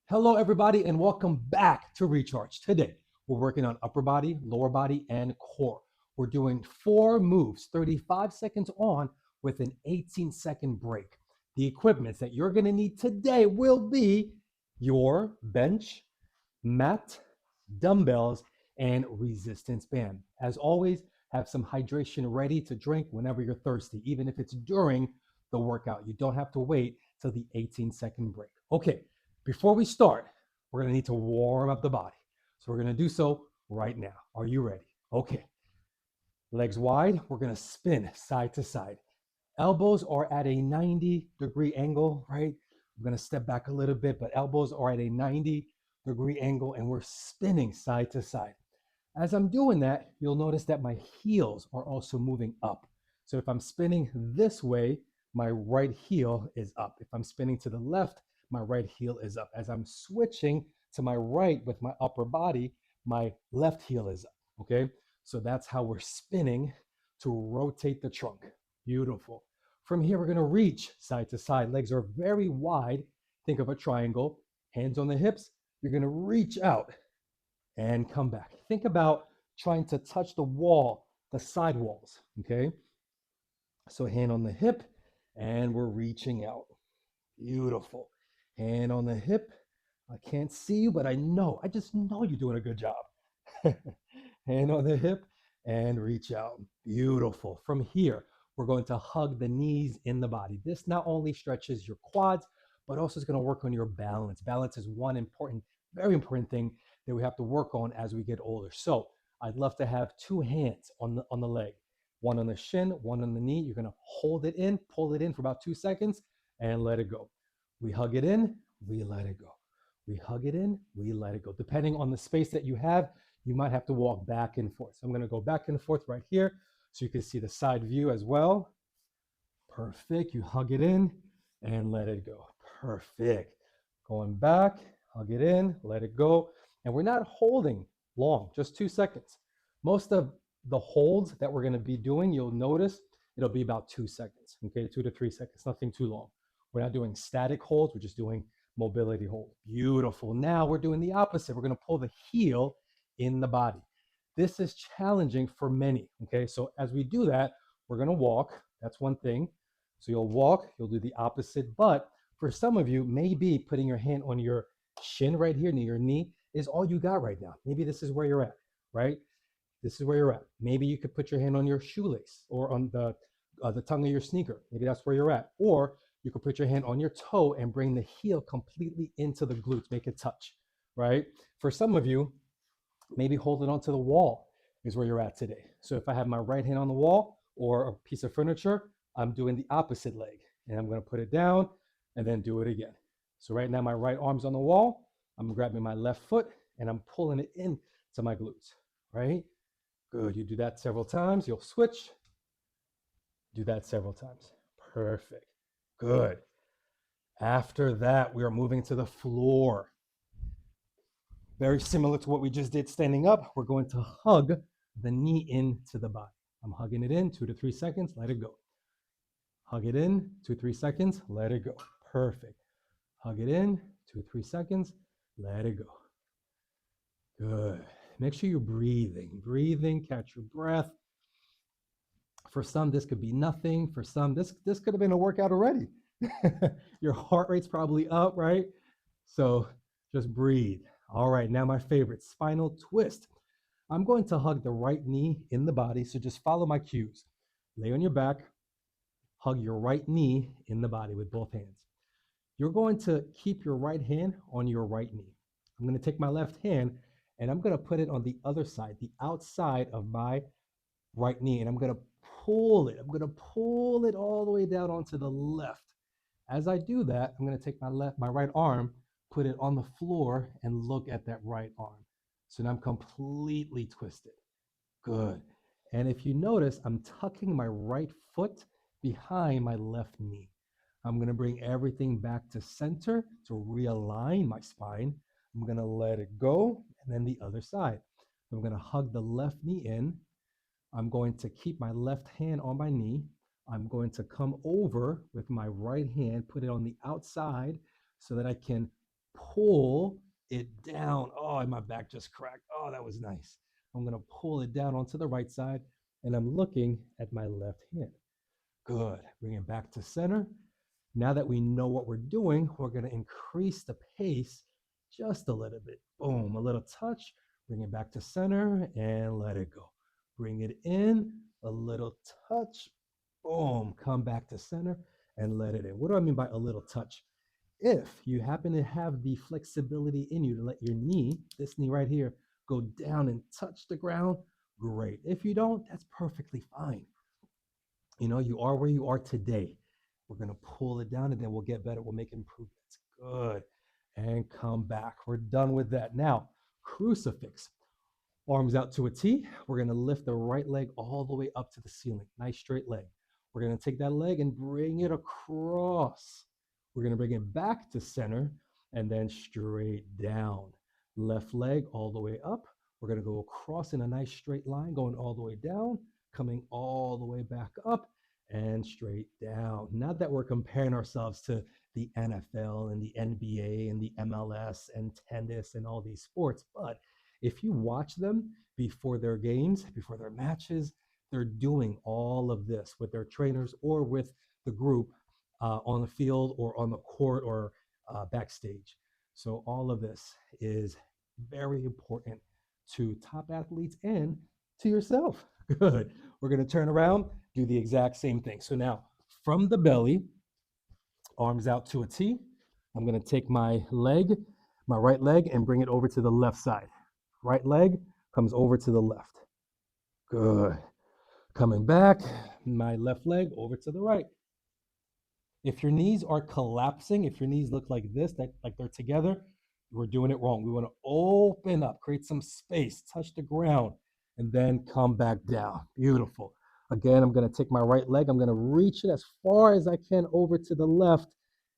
Hello, everybody, and welcome back to Recharge. Today, we're working on upper body, lower body, and core. We're doing 4 moves, 35 seconds on with an 18-second break. The equipment that you're going to need today will be your bench, mat, dumbbells, and resistance band. As always, have some hydration ready to drink whenever you're thirsty, even if it's during the workout. You don't have to wait till the 18-second break. Okay, before we start, we're going to need to warm up the body. So we're going to do so right now. Are you ready? Okay, legs wide. We're going to spin side to side. Elbows are at a 90-degree angle, right? I'm going to step back a little bit, but elbows are at a 90-degree angle and we're spinning side to side. As I'm doing that, you'll notice that my heels are also moving up. So if I'm spinning this way, my right heel is up. If I'm spinning to the left, my right heel is up. As I'm switching to my right with my upper body, my left heel is up, okay? So that's how we're spinning to rotate the trunk. Beautiful. From here, we're gonna reach side to side. Legs are very wide. Think of a triangle. Hands on the hips. You're gonna reach out and come back. Think about trying to touch the wall, the side walls, okay? So hand on the hip, and we're reaching out. Beautiful. Hand on the hip. I can't see you, but I just know you're doing a good job. Hand on the hip and reach out. Beautiful. From here, we're going to hug the knees in the body. This not only stretches your quads, but also is going to work on your balance. Balance is one important, very important thing that we have to work on as we get older. So I'd love to have two hands on the leg, one on the shin, one on the knee. You're going to hold it in, pull it in for about 2 seconds, and let it go. We hug it in, we let it go. We hug it in, we let it go. Depending on the space that you have, you might have to walk back and forth. So I'm going to go back and forth right here so you can see the side view as well. Perfect. You hug it in and let it go. Perfect. Going back, hug it in, let it go. And we're not holding long, just 2 seconds. Most of the holds that we're going to be doing, you'll notice it'll be about 2 seconds, okay? 2 to 3 seconds, nothing too long. We're not doing static holds, we're just doing mobility hold. Beautiful. Now we're doing the opposite. We're going to pull the heel in the body. This is challenging for many, okay? So as we do that, we're going to walk. That's one thing. So you'll walk, you'll do the opposite. But for some of you, maybe putting your hand on your shin right here near your knee is all you got right now. Maybe this is where you're at, right? This is where you're at. Maybe you could put your hand on your shoelace or on the tongue of your sneaker. Maybe that's where you're at. Or you could put your hand on your toe and bring the heel completely into the glutes, make it touch, right? For some of you, maybe holding onto the wall is where you're at today. So if I have my right hand on the wall or a piece of furniture, I'm doing the opposite leg and I'm going to put it down and then do it again. So right now my right arm's on the wall. I'm grabbing my left foot and I'm pulling it in to my glutes, right? Good. You do that several times. You'll switch. Do that several times. Perfect. Good. After that, we are moving to the floor. Very similar to what we just did standing up. We're going to hug the knee into the body. I'm hugging it in 2 to 3 seconds, let it go. Hug it in 2 3 seconds, let it go. Perfect. Hug it in 2 3 seconds, let it go. Good. Make sure you're breathing, catch your breath. For some, this could be nothing. For some, this could have been a workout already. Your heart rate's probably up, right? So just breathe. All right, now my favorite, spinal twist. I'm going to hug the right knee in the body, so just follow my cues. Lay on your back, hug your right knee in the body with both hands. You're going to keep your right hand on your right knee. I'm going to take my left hand and I'm going to put it on the other side, the outside of my right knee, and I'm going to pull it. I'm going to pull it all the way down onto the left. As I do that, I'm going to take my right arm, put it on the floor, and look at that right arm. So now I'm completely twisted. Good. And if you notice, I'm tucking my right foot behind my left knee. I'm going to bring everything back to center to realign my spine. I'm going to let it go, and then the other side. I'm going to hug the left knee in. I'm going to keep my left hand on my knee. I'm going to come over with my right hand, put it on the outside so that I can pull it down. Oh, and my back just cracked. Oh, that was nice. I'm going to pull it down onto the right side, and I'm looking at my left hand. Good. Bring it back to center. Now that we know what we're doing, we're going to increase the pace just a little bit. Boom, a little touch. Bring it back to center and let it go. Bring it in, a little touch. Boom, come back to center and let it in. What do I mean by a little touch? If you happen to have the flexibility in you to let your knee, this knee right here, go down and touch the ground, great. If you don't, that's perfectly fine. You know, you are where you are today. We're going to pull it down and then we'll get better. We'll make improvements. Good. And come back. We're done with that. Now, crucifix. Arms out to a T. We're going to lift the right leg all the way up to the ceiling. Nice straight leg. We're going to take that leg and bring it across. We're going to bring it back to center and then straight down. Left leg all the way up. We're going to go across in a nice straight line, going all the way down, coming all the way back up and straight down. Not that we're comparing ourselves to the NFL and the NBA and the MLS and tennis and all these sports, but if you watch them before their games, before their matches, they're doing all of this with their trainers or with the group on the field or on the court or backstage. So all of this is very important to top athletes and to yourself. Good. We're going to turn around, do the exact same thing. So now from the belly, arms out to a T. I'm going to take my leg, my right leg, and bring it over to the left side. Right leg comes over to the left. Good. Coming back, my left leg over to the right. If your knees are collapsing, if your knees look like this, that like they're together, we're doing it wrong. We want to open up, create some space, touch the ground, and then come back down. Beautiful. Again, I'm going to take my right leg. I'm going to reach it as far as I can over to the left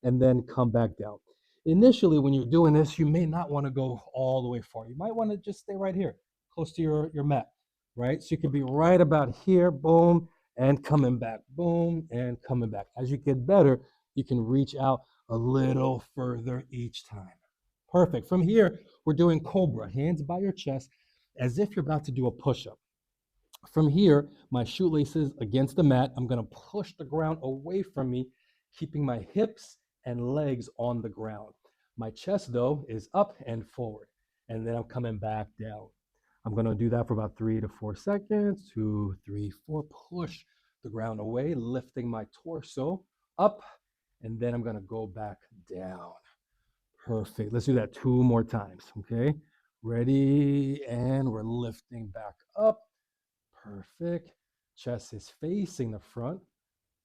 and then come back down. Initially, when you're doing this, you may not want to go all the way far. You might want to just stay right here, close to your mat, right? So you could be right about here, boom, and coming back, boom, and coming back. As you get better, you can reach out a little further each time. Perfect. From here, we're doing cobra, hands by your chest, as if you're about to do a push-up. From here, my shoelaces against the mat. I'm going to push the ground away from me, keeping my hips and legs on the ground. My chest, though, is up and forward, and then I'm coming back down. I'm going to do that for about 3 to 4 seconds. 2, 3, 4. Push the ground away, lifting my torso up, and then I'm going to go back down. Perfect. Let's do that 2 more times, okay? Ready, and we're lifting back up. Perfect. Chest is facing the front,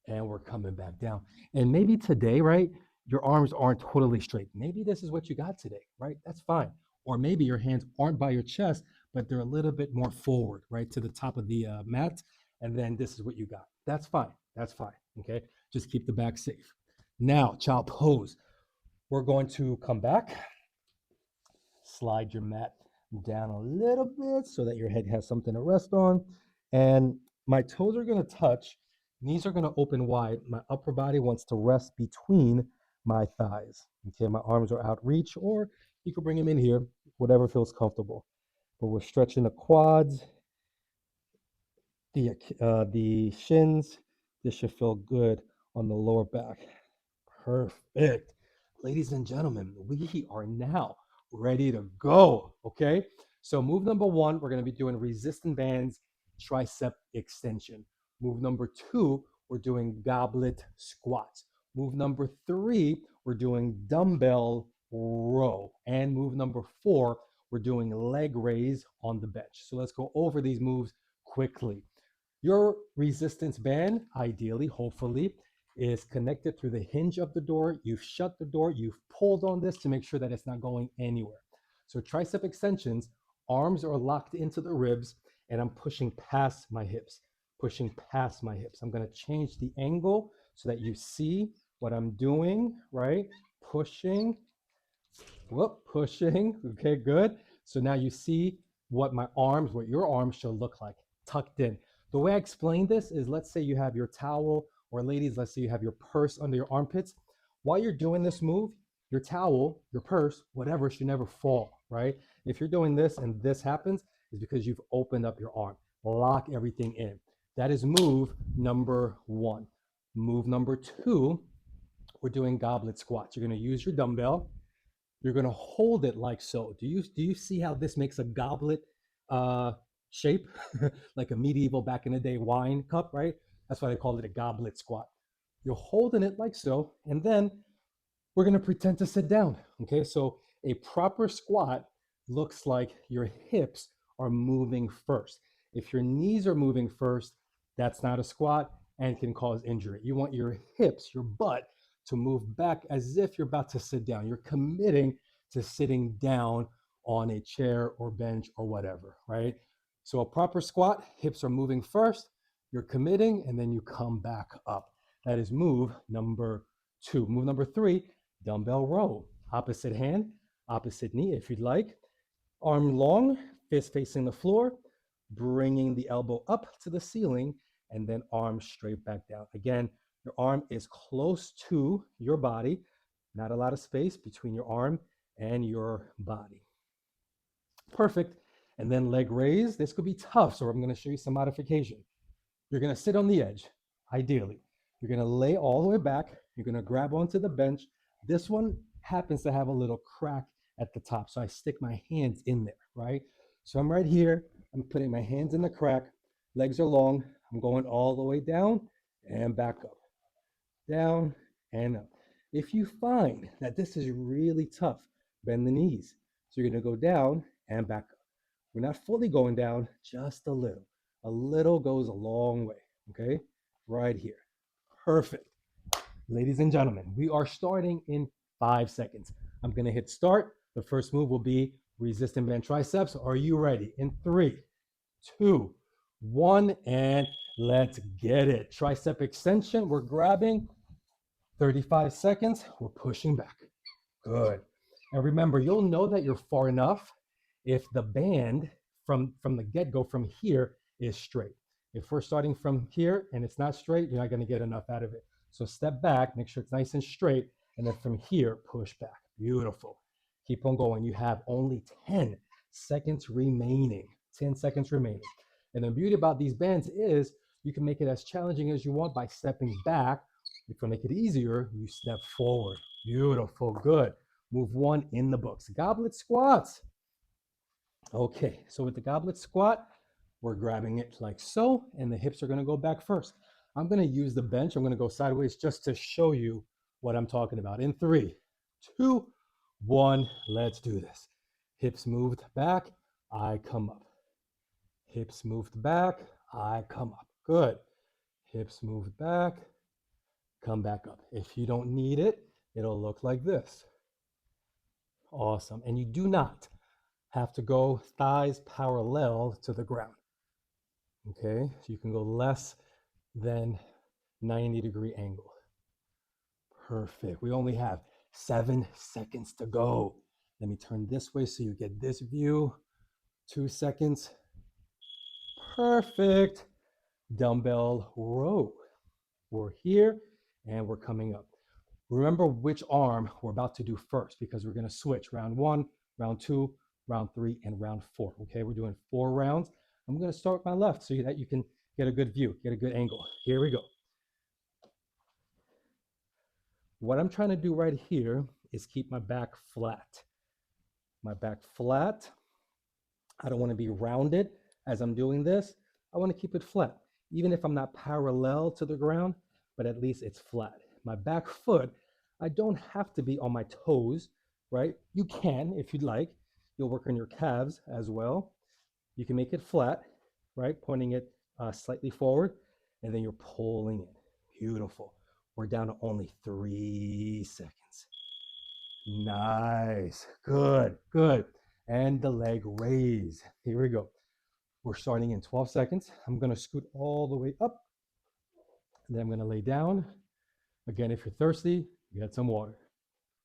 and we're coming back down. And maybe today, right, your arms aren't totally straight. Maybe this is what you got today, right? That's fine. Or maybe your hands aren't by your chest, but they're a little bit more forward, right, to the top of the mat. And then this is what you got. That's fine. That's fine. Okay. Just keep the back safe. Now, child pose. We're going to come back, slide your mat down a little bit so that your head has something to rest on. And my toes are going to touch. Knees are going to open wide. My upper body wants to rest between my thighs. Okay, my arms are out reach, or you can bring them in here, whatever feels comfortable. But we're stretching the quads, the shins. This should feel good on the lower back. Perfect. Ladies and gentlemen, we are now ready to go. Okay, so move number 1, we're going to be doing resistant bands, tricep extension. Move number 2, we're doing goblet squats. Move number 3, we're doing dumbbell row. And move number 4, we're doing leg raise on the bench. So let's go over these moves quickly. Your resistance band, ideally, hopefully, is connected through the hinge of the door. You've shut the door. You've pulled on this to make sure that it's not going anywhere. So tricep extensions, arms are locked into the ribs, and I'm pushing past my hips, pushing past my hips. I'm going to change the angle so that you see what I'm doing, right? Pushing, pushing. Okay, good. So now you see what your arms should look like, tucked in. The way I explain this is, let's say you have your towel, or ladies, let's say you have your purse under your armpits. While you're doing this move, Your towel, your purse, whatever should never fall, right? If you're doing this and this happens, it's because you've opened up your arm. Lock everything in. That is move number one. Move number two, we're doing goblet squats. You're going to use your dumbbell. You're going to hold it like so. Do you see how this makes a goblet uh, shape? Like a medieval back in the day wine cup, right? That's why they called it a goblet squat. You're holding it like so, and then we're going to pretend to sit down. Okay, so a proper squat looks like your hips are moving first. If your knees are moving first, that's not a squat and can cause injury. You want your hips, your butt, to move back as if you're about to sit down. You're committing to sitting down on a chair or bench or whatever, right? So a proper squat, hips are moving first, you're committing, and then you come back up. That is move number two. Move number three, dumbbell row. Opposite hand, opposite knee if you'd like. Arm long, fist facing the floor, bringing the elbow up to the ceiling, and then arm straight back down. Again, your arm is close to your body, not a lot of space between your arm and your body. Perfect. And then leg raise. This could be tough, so I'm going to show you some modification. You're going to sit on the edge, ideally. You're going to lay all the way back. You're going to grab onto the bench. This one happens to have a little crack at the top, so I stick my hands in there, right? So I'm right here. I'm putting my hands in the crack. Legs are long. I'm going all the way down and back up. Down and up. If you find that this is really tough, bend the knees. So you're going to go down and back up. We're not fully going down, just a little. A little goes a long way, okay? Right here. Perfect. Ladies and gentlemen, we are starting in 5 seconds. I'm going to hit start. The first move will be resistant band triceps. Are you ready? In 3, 2, 1, and let's get it. Tricep extension. We're grabbing. 35 seconds. We're pushing back. Good. And remember, you'll know that you're far enough if the band from the get-go from here is straight. If we're starting from here and it's not straight, you're not going to get enough out of it. So step back, make sure it's nice and straight, and then from here, push back. Beautiful. Keep on going. You have only 10 seconds remaining. 10 seconds remaining. And the beauty about these bands is you can make it as challenging as you want by stepping back. If you make it easier, you step forward. Beautiful. Good. Move one in the books. Goblet squats. Okay, so with the goblet squat, we're grabbing it like so, and the hips are going to go back first. I'm going to use the bench. I'm going to go sideways just to show you what I'm talking about. In 3, 2, 1, let's do this. Hips moved back, I come up. Hips moved back, I come up. Good. Hips moved back, come back up. If you don't need it, it'll look like this. Awesome. And you do not have to go thighs parallel to the ground. Okay, so you can go less than 90-degree angle. Perfect. We only have 7 seconds to go. Let me turn this way so you get this view. 2 seconds. Perfect. Dumbbell row. We're here and we're coming up. Remember which arm we're about to do first because we're going to switch round 1, round 2, round 3, and round 4. Okay, we're doing 4 rounds. I'm going to start with my left so that you can get a good view, get a good angle. Here we go. What I'm trying to do right here is keep my back flat. My back flat. I don't want to be rounded as I'm doing this. I want to keep it flat, even if I'm not parallel to the ground, but at least it's flat. My back foot, I don't have to be on my toes, right? You can if you'd like. You'll work on your calves as well. You can make it flat, right? Pointing it slightly forward, and then you're pulling it. Beautiful. We're down to only 3 seconds. Nice. Good, good. And the leg raise. Here we go. We're starting in 12 seconds. I'm going to scoot all the way up. And then I'm going to lay down. Again, if you're thirsty, get some water.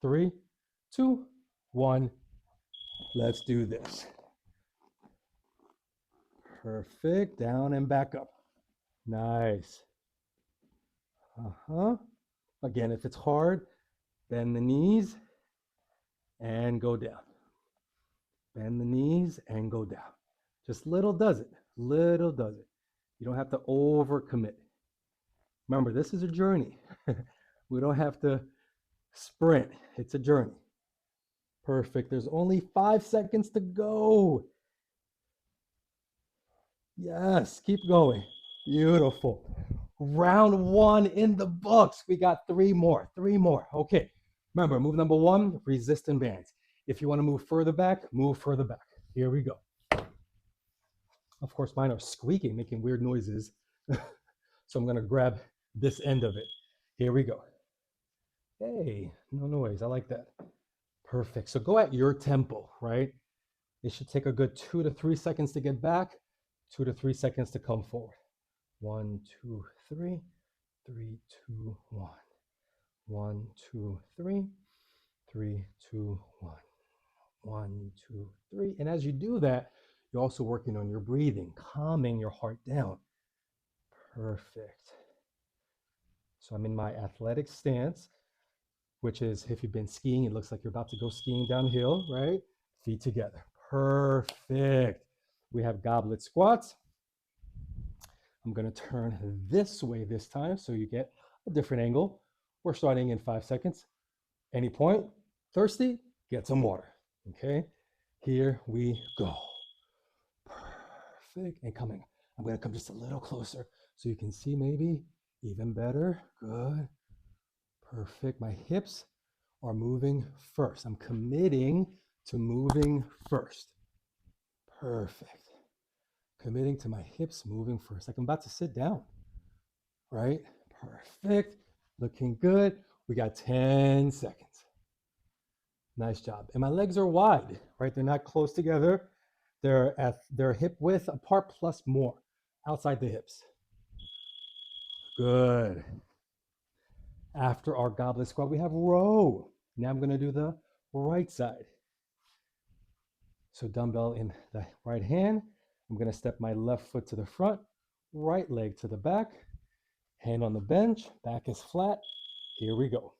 3, 2, 1. Let's do this. Perfect. Down and back up. Nice. Again, if it's hard, bend the knees and go down. Bend the knees and go down. Just little does it, little does it. You don't have to overcommit. Remember, this is a journey. We don't have to sprint. It's a journey. Perfect. There's only 5 seconds to go. Yes, keep going. Beautiful. Round 1 in the books. We got 3 more. 3 more. Okay. Remember, move number 1, resistant bands. If you want to move further back, move further back. Here we go. Of course, mine are squeaking, making weird noises. So I'm going to grab this end of it. Here we go. Hey, no noise. I like that. Perfect. So go at your tempo, right? It should take a good 2 to 3 seconds to get back, 2 to 3 seconds to come forward. 1, 2, 3, 3, 2, 1. 1, 2, 3, 3, 2, 1. 1, 2, 3. And as you do that, you're also working on your breathing, calming your heart down. Perfect. So I'm in my athletic stance, which is, if you've been skiing, it looks like you're about to go skiing downhill, right? Feet together. Perfect. We have goblet squats. I'm going to turn this way this time so you get a different angle. We're starting in 5 seconds. Any point? Thirsty? Get some water. Okay? Here we go. Perfect. And coming. I'm going to come just a little closer so you can see maybe even better. Good. Perfect. My hips are moving first. I'm committing to moving first. Perfect. Committing to my hips moving first. Like I'm about to sit down, right? Perfect. Looking good. We got 10 seconds. Nice job. And my legs are wide, right? They're not close together. They're at their hip width apart plus more outside the hips. Good. After our goblet squat, we have row. Now I'm going to do the right side. So dumbbell in the right hand. I'm going to step my left foot to the front, right leg to the back, hand on the bench, back is flat. Here we go.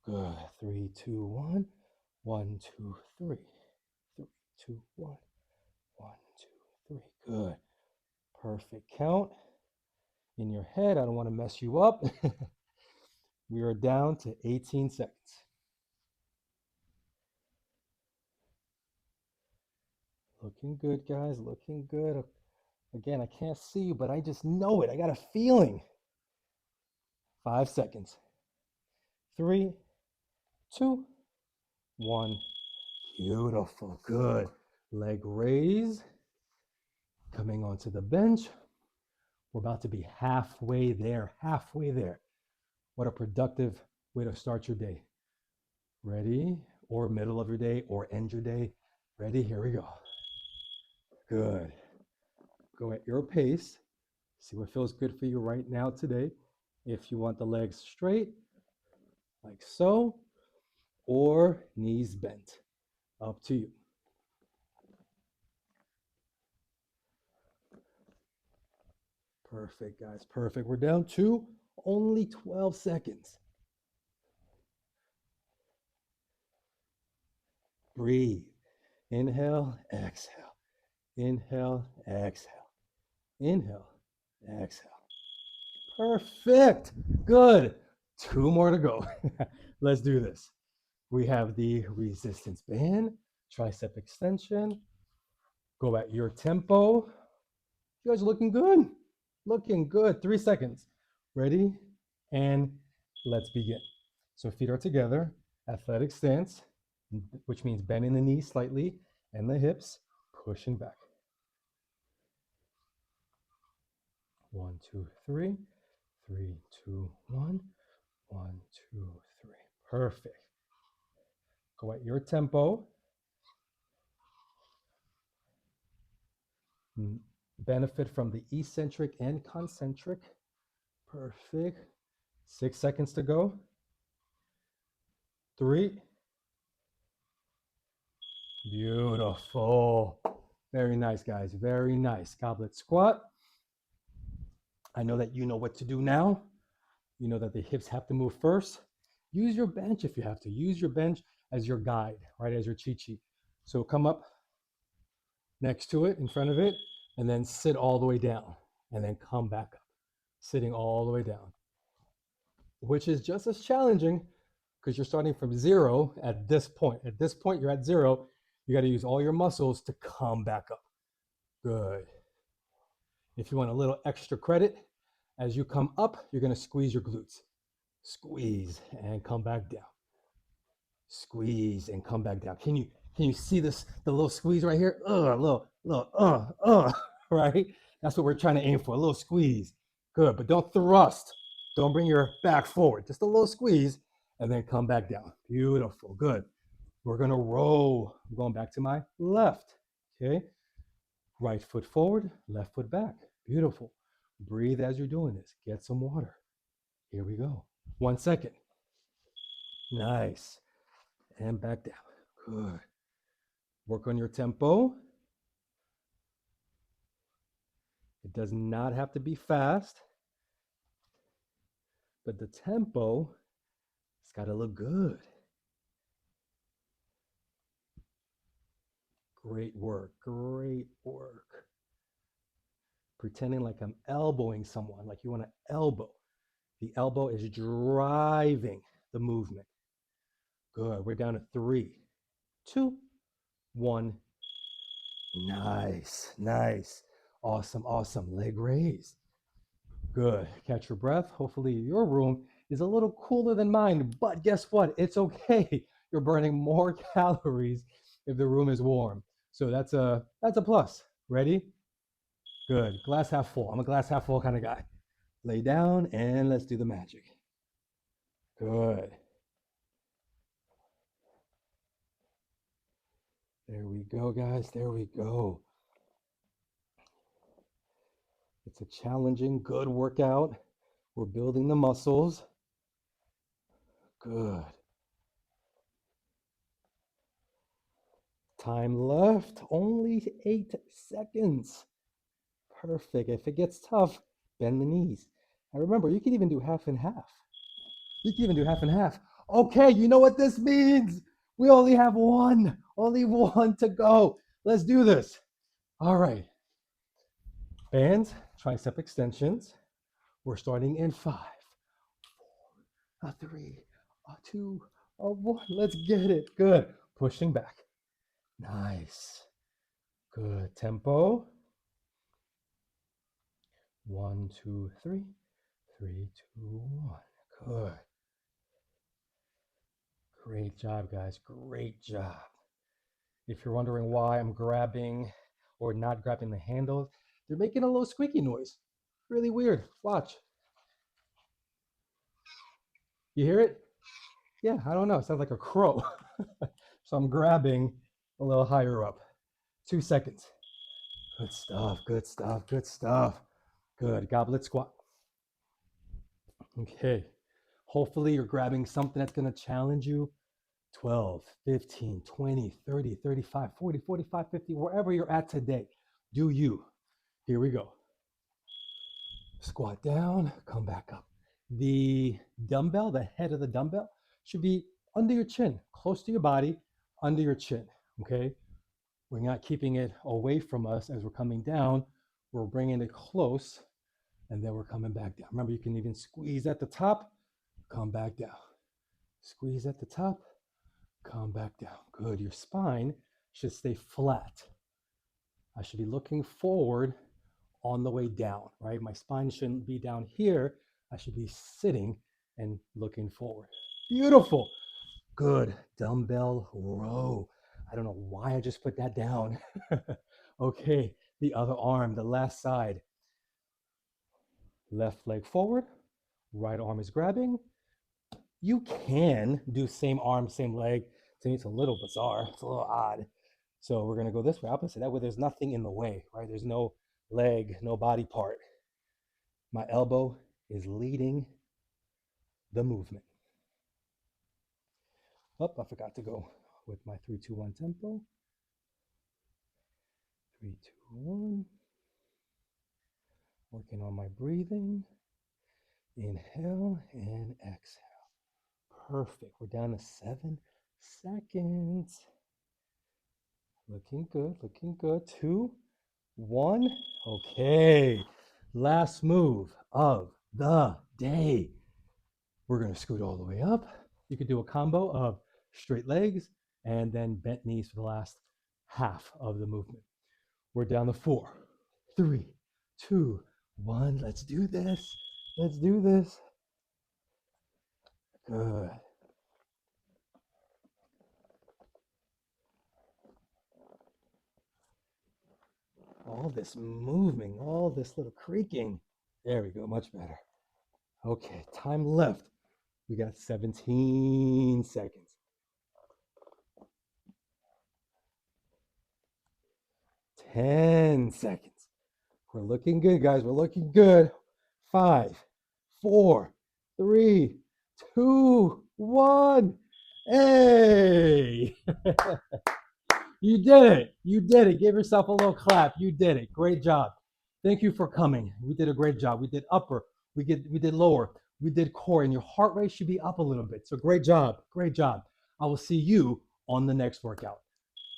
Good. 3, 2, 1. 1, 2, 3. 3, 2, 1. 1, 2, 3. Good. Perfect count. In your head, I don't want to mess you up. We are down to 18 seconds. Looking good, guys. Looking good. Again, I can't see you, but I just know it. I got a feeling. 5 seconds. 3, 2, 1. Beautiful. Good. Leg raise. Coming onto the bench. We're about to be halfway there. Halfway there. What a productive way to start your day. Ready? Or middle of your day, or end your day. Ready? Here we go. Good. Go at your pace. See what feels good for you right now today. If you want the legs straight, like so, or knees bent. Up to you. Perfect, guys. Perfect. We're down to only 12 seconds. Breathe. Inhale, exhale. Inhale, exhale. Inhale, exhale. Perfect. Good. 2 more to go. Let's do this. We have the resistance band, tricep extension. Go at your tempo. You guys are looking good. Looking good. 3 seconds. Ready? And let's begin. So feet are together, athletic stance, which means bending the knees slightly and the hips, pushing back. 1, 2, 3. 3, 2, 1. 1, 2, 3. Perfect. Go at your tempo. Benefit from the eccentric and concentric. Perfect. 6 seconds to go. 3. Beautiful. Very nice, guys. Very nice. Goblet squat. I know that you know what to do now. You know that the hips have to move first. Use your bench if you have to. Use your bench as your guide, right? As your cheat sheet. So come up next to it, in front of it, and then sit all the way down, and then come back up, sitting all the way down, which is just as challenging because you're starting from zero at this point. At this point, you're at zero. You got to use all your muscles to come back up. Good. If you want a little extra credit, as you come up, you're going to squeeze your glutes. Squeeze and come back down. Squeeze and come back down. Can you see this, the little squeeze right here? Right? That's what we're trying to aim for, a little squeeze. Good, but don't thrust. Don't bring your back forward. Just a little squeeze and then come back down. Beautiful, good. We're gonna roll. I'm going back to my left, okay? Right foot forward, left foot back. Beautiful. Breathe as you're doing this. Get some water. Here we go. 1 second. Nice. And back down. Good. Work on your tempo. It does not have to be fast, but the tempo, it's got to look good. Great work. Great work. Pretending like I'm elbowing someone, like you want to elbow. The elbow is driving the movement. Good. We're down to 3, 2, 1. Nice. Nice. Awesome. Awesome. Leg raise. Good. Catch your breath. Hopefully your room is a little cooler than mine, but guess what? It's okay. You're burning more calories if the room is warm. So that's a plus. Ready? Good. Glass half full. I'm a glass half full kind of guy. Lay down and let's do the magic. Good. There we go, guys. There we go. It's a challenging, good workout. We're building the muscles. Good. Time left, only 8 seconds. Perfect. If it gets tough, bend the knees. And remember, you can even do half and half. You can even do half and half. Okay, you know what this means? We only have only one to go. Let's do this. All right. Bands, tricep extensions. We're starting in 5, 4, 3, 2, 1. Let's get it. Good. Pushing back. Nice. Good. Tempo. 1, 2, 3. 3, 2, 1. Good. Great job, guys. Great job. If you're wondering why I'm grabbing or not grabbing the handles, they're making a little squeaky noise. Really weird. Watch. You hear it? Yeah, I don't know. It sounds like a crow. So I'm grabbing a little higher up. 2 seconds. Good stuff. Good stuff. Good stuff. Good. Goblet squat. Okay. Hopefully you're grabbing something that's going to challenge you. 12, 15, 20, 30, 35, 40, 45, 50, wherever you're at today. Do you. Here we go. Squat down, come back up. The dumbbell, the head of the dumbbell, should be under your chin, close to your body, under your chin, okay? We're not keeping it away from us as we're coming down. We're bringing it close, and then we're coming back down. Remember, you can even squeeze at the top, come back down. Squeeze at the top, come back down. Good. Your spine should stay flat. I should be looking forward on the way down, right? My spine shouldn't be down here. I should be sitting and looking forward. Beautiful. Good. Dumbbell row. I don't know why I just put that down. Okay. The other arm, the last side. Left leg forward. Right arm is grabbing. You can do same arm, same leg. To me, it's a little bizarre. It's a little odd. So we're going to go this way, opposite. That way there's nothing in the way, right? There's no leg, no body part. My elbow is leading the movement. Oh, I forgot to go with my 3, 2, 1 tempo. 3, 2, 1. Working on my breathing. Inhale and exhale. Perfect. We're down to 7 seconds. Looking good, looking good. 2, 1. Okay. Last move of the day. We're going to scoot all the way up. You could do a combo of straight legs and then bent knees for the last half of the movement. We're down to 4, 3, 2, 1. Let's do this. Let's do this. Good. All this moving, all this little creaking. There we go, much better. Okay, time left. We got 17 seconds. 10 seconds. We're looking good, guys. We're looking good. 5, 4, 3, 2, 1. Hey! You did it. You did it. Give yourself a little clap. You did it. Great job. Thank you for coming. We did a great job. We did upper. We did lower. We did core. And your heart rate should be up a little bit. So great job. Great job. I will see you on the next workout.